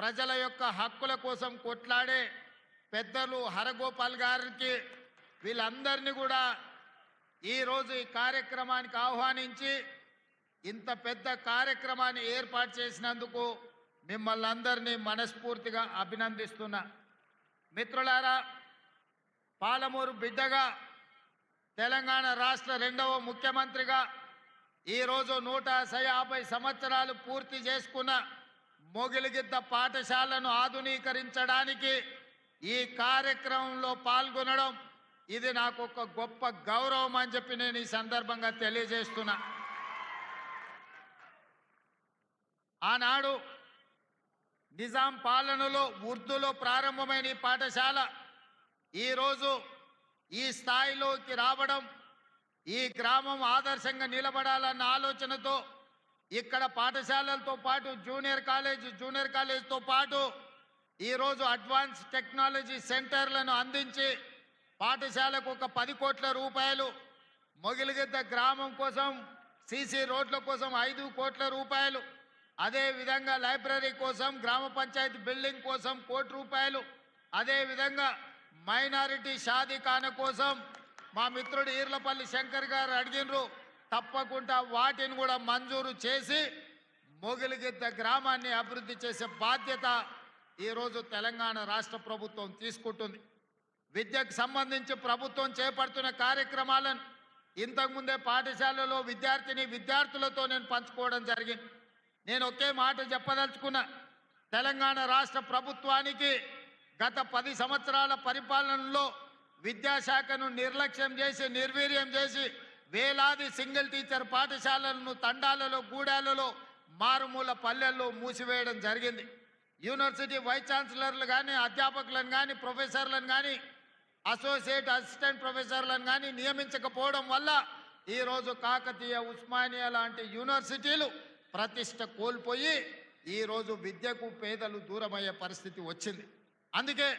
ప్రజల యొక్క హక్కుల కోసం కొట్లాడే పెద్దలు హరగోపాల్ గారికి వీళ్ళందరినీ కూడా ఈరోజు ఈ కార్యక్రమానికి ఆహ్వానించి ఇంత పెద్ద కార్యక్రమాన్ని ఏర్పాటు చేసినందుకు మిమ్మల్ని అందరినీ మనస్ఫూర్తిగా అభినందిస్తున్నా. మిత్రులారా, పాలమూరు బిడ్డగా తెలంగాణ రాష్ట్ర రెండవ ముఖ్యమంత్రిగా ఈరోజు 150 సంవత్సరాలు పూర్తి చేసుకున్న మొగిలిగిద్ద పాఠశాలను ఆధునీకరించడానికి ఈ కార్యక్రమంలో పాల్గొనడం ఇది నాకు ఒక గొప్ప గౌరవం అని చెప్పి నేను ఈ సందర్భంగా తెలియజేస్తున్నా. ఆనాడు నిజాం పాలనలో ఉర్దూలో ప్రారంభమైన ఈ పాఠశాల ఈరోజు ఈ స్థాయిలోకి రావడం, ఈ గ్రామం ఆదర్శంగా నిలబడాలన్న ఆలోచనతో ఇక్కడ పాఠశాలలతో పాటు జూనియర్ కాలేజ్తో పాటు ఈరోజు అడ్వాన్స్ టెక్నాలజీ సెంటర్లను అందించి పాఠశాలకు ఒక 10 కోట్ల రూపాయలు, మొగిలిగిద్ద గ్రామం కోసం సీసీ రోడ్ల కోసం 5 కోట్ల రూపాయలు, అదేవిధంగా లైబ్రరీ కోసం, గ్రామ పంచాయతీ బిల్డింగ్ కోసం 1 కోటి రూపాయలు, అదేవిధంగా మైనారిటీ షాదీఖాన కోసం మా మిత్రుడు ఈర్లపల్లి శంకర్ గారు అడిగినరు. తప్పకుండా వాటిని కూడా మంజూరు చేసి మొగిలిగిద్ద గ్రామాన్ని అభివృద్ధి చేసే బాధ్యత ఈరోజు తెలంగాణ రాష్ట్ర ప్రభుత్వం తీసుకుంటుంది. విద్యకు సంబంధించి ప్రభుత్వం చేపడుతున్న కార్యక్రమాలను ఇంతకుముందే పాఠశాలలో విద్యార్థులతో నేను పంచుకోవడం జరిగింది. నేను ఒకే మాట చెప్పదలుచుకున్నా. తెలంగాణ రాష్ట్ర ప్రభుత్వానికి గత 10 సంవత్సరాల పరిపాలనలో విద్యాశాఖను నిర్లక్ష్యం చేసి, నిర్వీర్యం చేసి వేలాది సింగిల్ టీచర్ పాఠశాలలను తండాలలో, గూడాలలో, మారుమూల పల్లెల్లో మూసివేయడం జరిగింది. యూనివర్సిటీ వైస్ ఛాన్సలర్లు కానీ, అధ్యాపకులను కానీ, ప్రొఫెసర్లను కానీ, అసోసియేట్ అసిస్టెంట్ ప్రొఫెసర్లను కానీ నియమించకపోవడం వల్ల ఈరోజు కాకతీయ, ఉస్మానియా లాంటి యూనివర్సిటీలు ప్రతిష్ట కోల్పోయి ఈరోజు విద్యకు పేదలు దూరమయ్యే పరిస్థితి వచ్చింది. అందుకే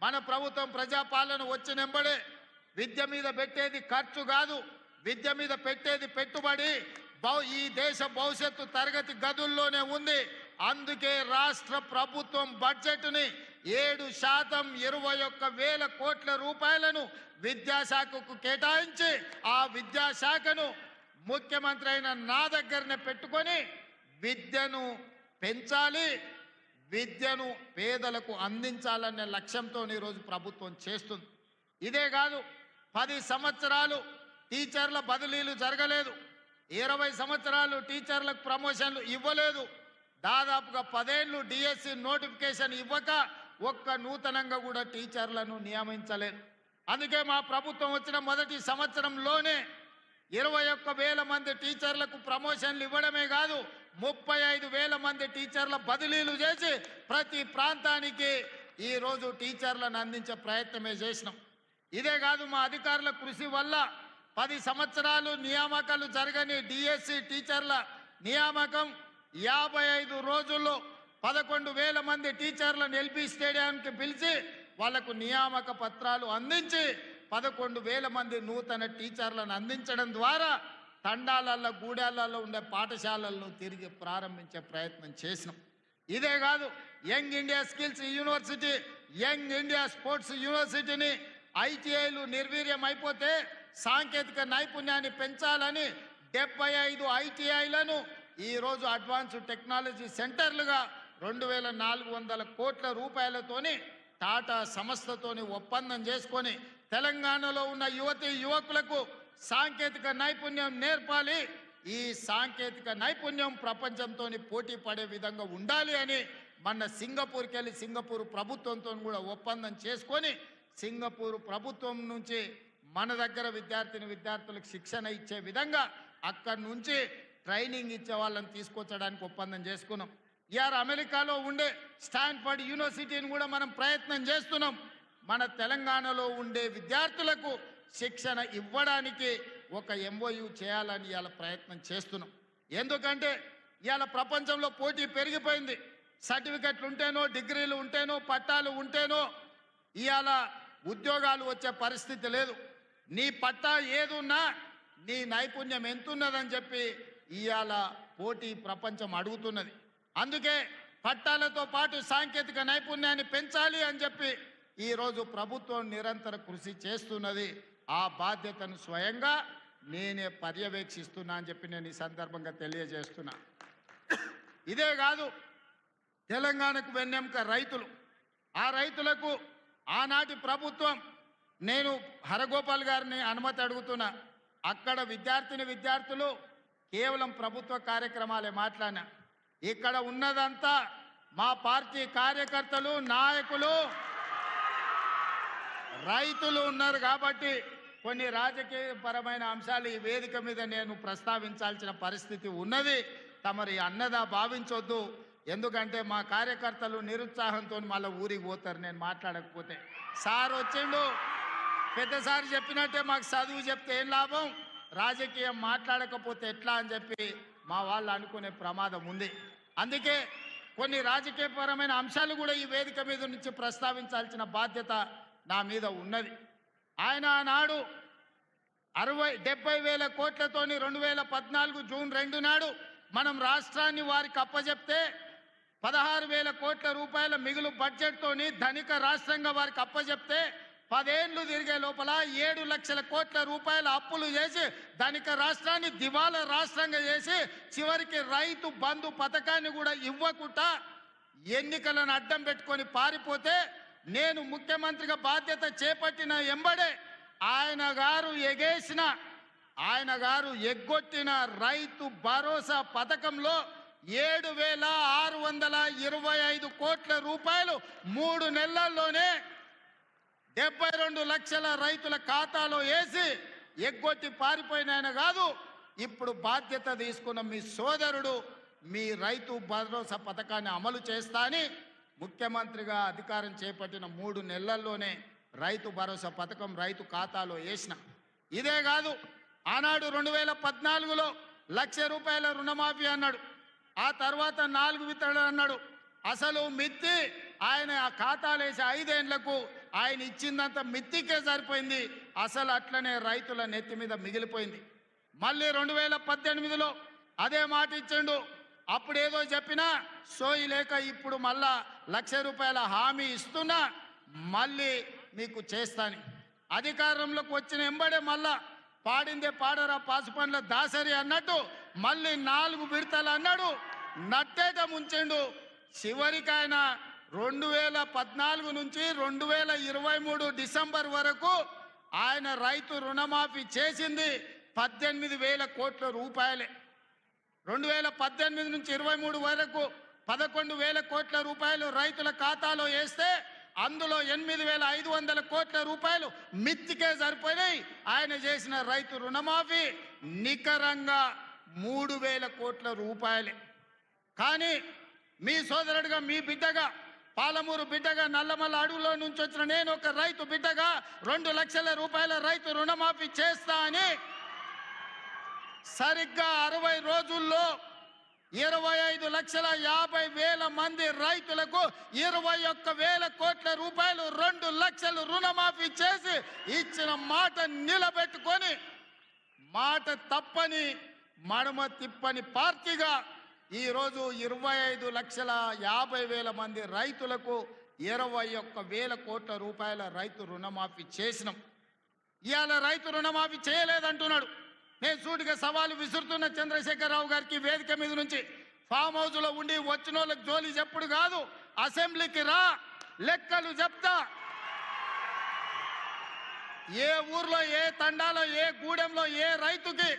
మన ప్రభుత్వం ప్రజాపాలన వచ్చినెంబడే విద్య మీద పెట్టేది ఖర్చు కాదు, విద్య మీద పెట్టేది పెట్టుబడి. ఈ దేశ భవిష్యత్తు తరగతి గదుల్లోనే ఉంది. అందుకే రాష్ట్ర ప్రభుత్వం బడ్జెట్ని 7% 21,000 కోట్ల రూపాయలను విద్యాశాఖకు కేటాయించి ఆ విద్యాశాఖను ముఖ్యమంత్రి అయిన నా దగ్గరనే పెట్టుకొని విద్యను పెంచాలి, విద్యను పేదలకు అందించాలనే లక్ష్యంతో ఈరోజు ప్రభుత్వం చేస్తుంది. ఇదే కాదు, 10 సంవత్సరాలు టీచర్ల బదిలీలు జరగలేదు, 20 సంవత్సరాలు టీచర్లకు ప్రమోషన్లు ఇవ్వలేదు, దాదాపుగా 10 ఏళ్ళు డిఎస్సి నోటిఫికేషన్ ఇవ్వక ఒక్క నూతనంగా కూడా టీచర్లను నియమించలేదు. అందుకే మా ప్రభుత్వం వచ్చిన మొదటి సంవత్సరంలోనే 21,000 మంది టీచర్లకు ప్రమోషన్లు ఇవ్వడమే కాదు, 35,000 మంది టీచర్ల బదిలీలు చేసి ప్రతి ప్రాంతానికి ఈరోజు టీచర్లను అందించే ప్రయత్నమే చేసినాం. ఇదే కాదు, మా అధికారుల కృషి వల్ల 10 సంవత్సరాలు నియామకాలు జరగని డిఎస్సి టీచర్ల నియామకం 55 రోజుల్లో 11,000 మంది టీచర్లను ఎల్బీ స్టేడియానికి పిలిచి వాళ్లకు నియామక పత్రాలు అందించి 11,000 మంది నూతన టీచర్లను అందించడం ద్వారా తండాలలో, గూడాలలో ఉండే పాఠశాలలను తిరిగి ప్రారంభించే ప్రయత్నం చేసినాం. ఇదే కాదు, young India skills university, young India sports యూనివర్సిటీని ఐటీఐలు నిర్వీర్యం అయిపోతే సాంకేతిక నైపుణ్యాన్ని పెంచాలని 75 ఐటీఐలను ఈరోజు అడ్వాన్స్ టెక్నాలజీ సెంటర్లుగా 2,400 కోట్ల రూపాయలతోని టాటా సంస్థతోని ఒప్పందం చేసుకొని తెలంగాణలో ఉన్న యువకులకు సాంకేతిక నైపుణ్యం నేర్పాలి. ఈ సాంకేతిక నైపుణ్యం ప్రపంచంతో పోటీ పడే విధంగా ఉండాలి అని మన సింగపూర్కి వెళ్ళి సింగపూర్ ప్రభుత్వంతో కూడా ఒప్పందం చేసుకొని సింగపూర్ ప్రభుత్వం నుంచి మన దగ్గర విద్యార్థులకు శిక్షణ ఇచ్చే విధంగా అక్కడి నుంచి ట్రైనింగ్ ఇచ్చే వాళ్ళని తీసుకొచ్చడానికి ఒప్పందం చేసుకున్నాం. ఇవాళ అమెరికాలో ఉండే స్టాన్ఫర్డ్ యూనివర్సిటీని కూడా మనం ప్రయత్నం చేస్తున్నాం. మన తెలంగాణలో ఉండే విద్యార్థులకు శిక్షణ ఇవ్వడానికి ఒక ఎంఓయూ చేయాలని ఇవాళ ప్రయత్నం చేస్తున్నాం. ఎందుకంటే ఇవాళ ప్రపంచంలో పోటీ పెరిగిపోయింది. సర్టిఫికెట్లు ఉంటేనో, డిగ్రీలు ఉంటేనో, పట్టాలు ఉంటేనో ఇవాళ ఉద్యోగాలు వచ్చే పరిస్థితి లేదు. నీ పట్టా ఏదున్నా నీ నైపుణ్యం ఎంతున్నదని చెప్పి ఇవాళ పోటీ ప్రపంచం అడుగుతున్నది. అందుకే పట్టాలతో పాటు సాంకేతిక నైపుణ్యాన్ని పెంచాలి అని చెప్పి ఈరోజు ప్రభుత్వం నిరంతర కృషి చేస్తున్నది. ఆ బాధ్యతను స్వయంగా నేనే పర్యవేక్షిస్తున్నా అని చెప్పి నేను ఈ సందర్భంగా తెలియజేస్తున్నా. ఇదే కాదు, తెలంగాణకు వెన్నెముక రైతులు. ఆ రైతులకు ఆనాటి ప్రభుత్వం, నేను హరగోపాల్ గారిని అనుమతి అడుగుతున్నా, అక్కడ విద్యార్థులు కేవలం ప్రభుత్వ కార్యక్రమాలే మాట్లాడినా. ఇక్కడ ఉన్నదంతా మా పార్టీ కార్యకర్తలు, నాయకులు, రైతులు ఉన్నారు. కాబట్టి కొన్ని రాజకీయపరమైన అంశాలు ఈ వేదిక మీద నేను ప్రస్తావించాల్సిన పరిస్థితి ఉన్నది. తమరి అన్నదా భావించొద్దు. ఎందుకంటే మా కార్యకర్తలు నిరుత్సాహంతో మళ్ళీ ఊరికి పోతారు నేను మాట్లాడకపోతే. సార్ వచ్చిండు, పెద్దసారి చెప్పినట్టే మాకు చదువు చెప్తే ఏం లాభం, రాజకీయం మాట్లాడకపోతే ఎట్లా అని చెప్పి మా వాళ్ళు అనుకునే ప్రమాదం ఉంది. అందుకే కొన్ని రాజకీయపరమైన అంశాలు కూడా ఈ వేదిక మీద నుంచి ప్రస్తావించాల్సిన బాధ్యత నా మీద ఉన్నది. ఆయన ఆనాడు 70,000 కోట్లతోని 2014 జూన్ 2 నాడు మనం రాష్ట్రాన్ని వారికి అప్పచెప్తే 16,000 కోట్ల రూపాయల మిగులు బడ్జెట్తోని ధనిక రాష్ట్రంగా వారికి అప్పచెప్తే 10 ఏళ్ళు తిరిగే లోపల 7 లక్షల కోట్ల రూపాయల అప్పులు చేసి ధనిక రాష్ట్రాన్ని దివాలా రాష్ట్రంగా చేసి చివరికి రైతు బంధు పథకాన్ని కూడా ఇవ్వకుండా ఎన్నికలను అడ్డం పెట్టుకొని పారిపోతే నేను ముఖ్యమంత్రిగా బాధ్యత చేపట్టిన ఎంబడే ఆయన గారు ఎగ్గొట్టిన రైతు భరోసా పథకంలో 7,625 కోట్ల రూపాయలు 3 నెలల్లోనే 72 లక్షల రైతుల ఖాతాలో వేసి ఎగ్గొట్టి పారిపోయిన ఆయన కాదు, ఇప్పుడు బాధ్యత తీసుకున్న మీ సోదరుడు మీ రైతు భరోసా పథకాన్ని అమలు చేస్తా అని ముఖ్యమంత్రిగా అధికారం చేపట్టిన 3 నెలల్లోనే రైతు భరోసా పథకం రైతు ఖాతాలో వేసిన. ఇదే కాదు, ఆనాడు 2014లో 1,00,000 రూపాయల రుణమాఫీ అన్నాడు, ఆ తర్వాత 4 విత్తనాలు అన్నాడు. అసలు మిత్తి ఆయన ఆ ఖాతాలు వేసి 5 ఏళ్లకు ఆయన ఇచ్చిందంత మిత్తికే సరిపోయింది. అసలు అట్లనే రైతుల నెత్తి మీద మిగిలిపోయింది. మళ్ళీ 2018లో అదే మాట ఇచ్చిండు. అప్పుడేదో చెప్పినా సోయి లేక ఇప్పుడు మళ్ళా 1,00,000 రూపాయల హామీ ఇస్తున్నా, మళ్ళీ మీకు చేస్తాను. అధికారంలోకి వచ్చిన ఎంబడే మళ్ళా పాడిందే పాడరా పాసుపండ్ల దాసరి అన్నట్టు మళ్ళీ 4 విడతలు అన్నాడు, నట్టేట ముంచెండు. చివరికి ఆయన 2014 నుంచి 2023 డిసెంబర్ వరకు ఆయన రైతు రుణమాఫీ చేసింది 18,000 కోట్ల రూపాయలే. 2018 నుంచి 23 వరకు 11,000 కోట్ల రూపాయలు రైతుల ఖాతాలో వేస్తే అందులో 8,500 కోట్ల రూపాయలు మిత్తికే సరిపోయినాయి. ఆయన చేసిన రైతు రుణమాఫీ నికరంగా 3,000 కోట్ల రూపాయలే. కానీ మీ సోదరుడిగా, మీ బిడ్డగా, పాలమూరు బిడ్డగా, నల్లమల్ల అడవులో నుంచి వచ్చిన నేను ఒక రైతు బిడ్డగా 2 లక్షల రూపాయల రైతు రుణమాఫీ చేస్తా అని సరిగ్గా 60 రోజుల్లో 25,50,000 మంది రైతులకు 21,000 కోట్ల రూపాయలు 2 లక్షలు రుణమాఫీ చేసి ఇచ్చిన మాట నిలబెట్టుకొని మాట తప్పని మడమ తిప్పని పార్టీగా ఈరోజు 25,50,000 మంది రైతులకు 21,000 కోట్ల రూపాయల రైతు రుణమాఫీ చేసినాం. ఇవాళ రైతు రుణమాఫీ చేయలేదంటున్నాడు. నేను సూటిగా సవాలు విసురుతున్న చంద్రశేఖరరావు గారికి వేదిక మీద నుంచి, ఫామ్ హౌస్లో ఉండి వచ్చిన వాళ్ళకి జోలి చెప్పుడు కాదు, అసెంబ్లీకి రా, లెక్కలు చెప్తా. ఏ ఊర్లో, ఏ తండాలో, ఏ గూడెంలో ఏ రైతుకి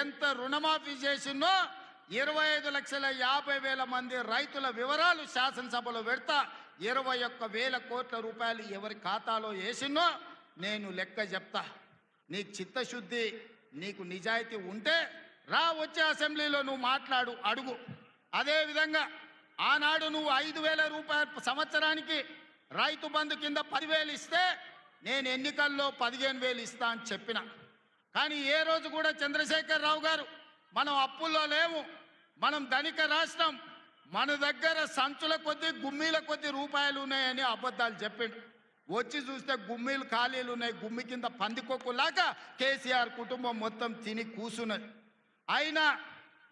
ఎంత రుణమాఫీ చేసిందో 25,50,000 మంది రైతుల వివరాలు శాసనసభలో పెడతా. 21,000 కోట్ల రూపాయలు ఎవరి ఖాతాలో వేసినో నేను లెక్క చెప్తా. నీకు చిత్తశుద్ధి, నీకు నిజాయితీ ఉంటే రా, వచ్చే అసెంబ్లీలో నువ్వు మాట్లాడు, అడుగు. అదేవిధంగా ఆనాడు నువ్వు 5,000 రూపాయలు సంవత్సరానికి రైతు బంధు కింద 10,000 ఇస్తే నేను ఎన్నికల్లో 15,000 ఇస్తా అని చెప్పిన. కానీ ఏ రోజు కూడా చంద్రశేఖరరావు గారు మనం అప్పుల్లో లేము, మనం ధనిక రాష్ట్రం, మన దగ్గర సంచుల కొద్దీ గుమ్మీల కొద్దీ రూపాయలు ఉన్నాయని అబద్ధాలు చెప్పిండు. వచ్చి చూస్తే గుమ్మీలు ఖాళీలు ఉన్నాయి. గుమ్మి కింద పందికొక్కులాగా కేసీఆర్ కుటుంబం మొత్తం తిని కూసున్నది. అయినా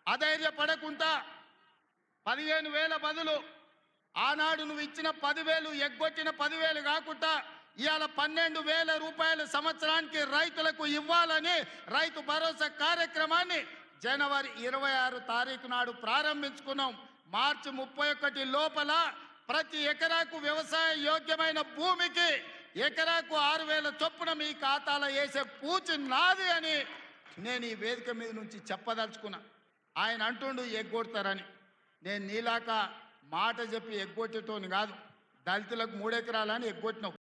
అధైర్యపడకుండా 15,000 బదులు ఆనాడు నువ్వు ఇచ్చిన 10,000 ఎగ్గొట్టిన 10,000 కాకుండా ఇవాళ 12,000 రూపాయలు సంవత్సరానికి రైతులకు ఇవ్వాలని రైతు భరోసా కార్యక్రమాన్ని జనవరి 26 తారీఖు నాడు ప్రారంభించుకున్నాం. మార్చి 31 లోపల ప్రతి ఎకరాకు వ్యవసాయ యోగ్యమైన భూమికి ఎకరాకు 6,000 చొప్పున మీ ఖాతాలో వేసే పూచి నాది అని నేను ఈ వేదిక మీద నుంచి చెప్పదలుచుకున్నా. ఆయన అంటుండు ఎగ్గొడతారని. నేను నీలాక మాట చెప్పి ఎగ్గొట్టేటోని కాదు. దళితులకు 3 ఎకరాలని ఎగ్గొట్టినావు.